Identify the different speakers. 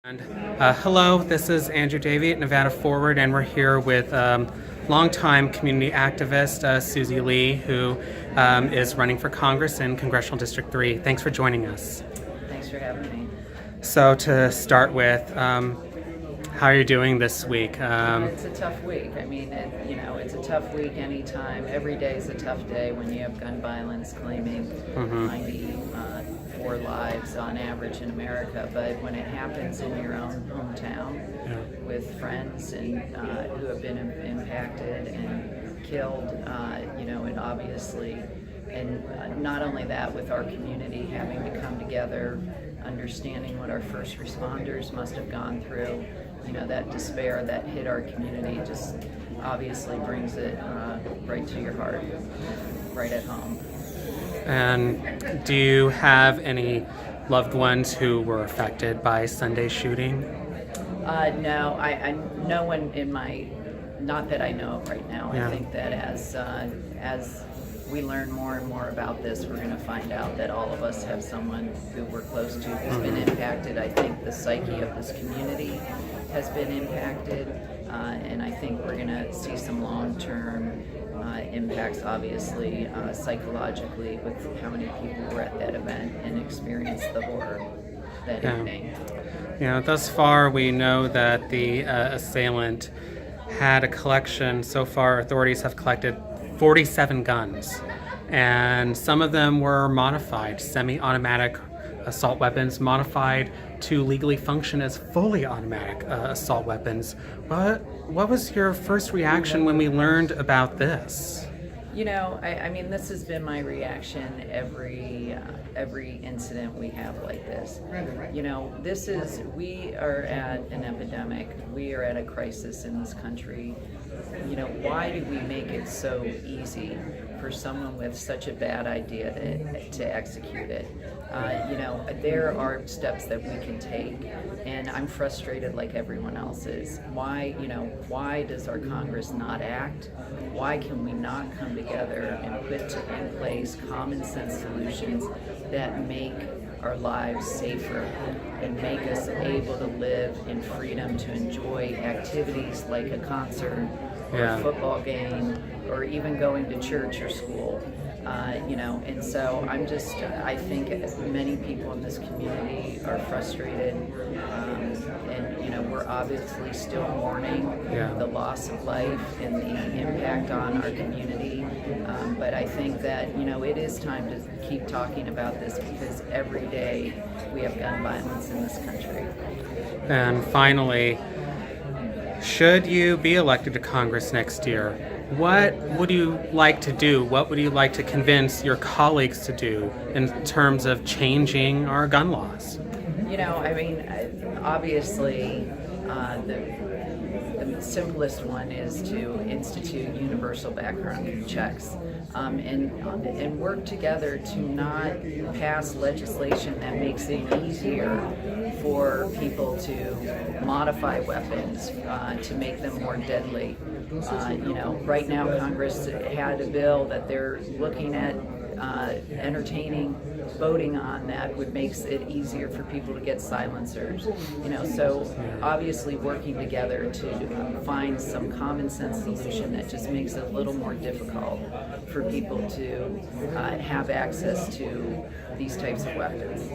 Speaker 1: And hello, this is Andrew Davey at Nevada Forward, and we're here with longtime community activist Susie Lee, who is running for Congress in Congressional District 3. Thanks for joining us.
Speaker 2: Thanks for having me.
Speaker 1: So to start with, how are you doing this week?
Speaker 2: It's a tough week. I mean, it's a tough week anytime. Every day is a tough day when you have gun violence claiming 94 lives on average in America. But when it happens in your own hometown with friends and who have been impacted and killed, it obviously, and not only that, with our community having to come together, understanding what our first responders must have gone through, that despair that hit our community just obviously brings it right to your heart, right at home.
Speaker 1: And do you have any loved ones who were affected by Sunday's shooting?
Speaker 2: No, no one in my, not that I know of right now.
Speaker 1: Yeah.
Speaker 2: I think that as we learn more and more about this, we're going to find out that all of us have someone who we're close to who's been impacted. I think the psyche of this community has been impacted, and I think we're going to see some long-term impacts, obviously, psychologically, with how many people were at that event and experienced the horror that evening.
Speaker 1: Thus far we know that the assailant had a collection. So far, authorities have collected 47 guns, and some of them were modified, semi-automatic assault weapons, modified to legally function as fully automatic assault weapons. What was your first reaction when we learned about this?
Speaker 2: I mean, this has been my reaction every incident we have like this. We are at an epidemic. We are at a crisis in this country. Why do we make it so easy for someone with such a bad idea to execute it? There are steps that we can take, and I'm frustrated like everyone else is. Why does our Congress not act? Why can we not come together and put in place common sense solutions that make our lives safer and make us able to live in freedom to enjoy activities like a concert or a football game or even going to church or school? And so I think many people in this community are frustrated, and we're obviously still mourning the loss of life and the impact on our community, but I think that it is time to keep talking about this, because every day we have gun violence in this country.
Speaker 1: And finally, should you be elected to Congress next year, what would you like to do? What would you like to convince your colleagues to do in terms of changing our gun laws?
Speaker 2: Obviously, the simplest one is to institute universal background checks, and work together to not pass legislation that makes it easier for people to modify weapons to make them more deadly. Right now Congress had a bill that they're looking at entertaining voting on that would make it easier for people to get silencers. So obviously working together to find some common sense solution that just makes it a little more difficult for people to have access to these types of weapons.